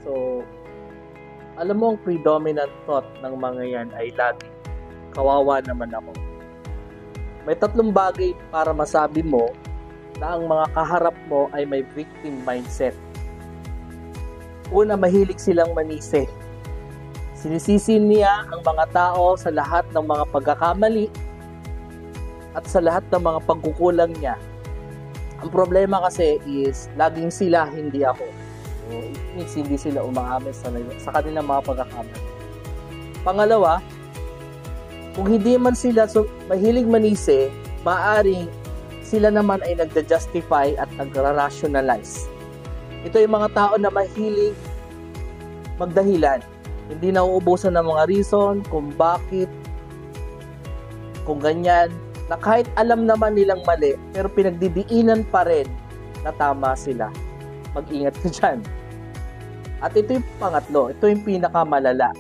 So, alam mo ang predominant thought ng mga yan ay lagi, kawawa naman ako. May tatlong bagay para masabi mo na ang mga kaharap mo ay may victim mindset. Una, mahilig silang manisi. Sinisisi niya ang mga tao sa lahat ng mga pagkakamali at sa lahat ng mga pagkukulang niya. Ang problema kasi is, laging sila, hindi ako. So, it means hindi sila umaamin sa kanilang mga pagkakamali. Pangalawa, kung hindi man sila mahilig manisi, maaaring sila naman ay nagda-justify at nagra-rationalize. Ito yung mga tao na mahilig magdahilan. Hindi nauubusan ng mga reason kung bakit, kung ganyan, na kahit alam naman nilang mali, pero pinagdidiinan pa rin na tama sila. Mag-ingat ka dyan. At ito yung pangatlo, ito yung pinakamalala.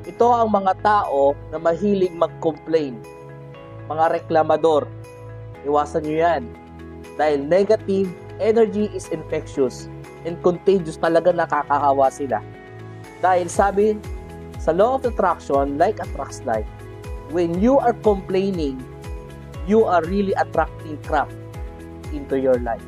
Ito ang mga tao na mahilig mag-complain. Mga reklamador. Iwasan nyo yan. Dahil negative energy is infectious and contagious, talaga nakakahawa sila. Dahil sabi sa law of attraction, like attracts like. When you are complaining, you are really attracting crap into your life.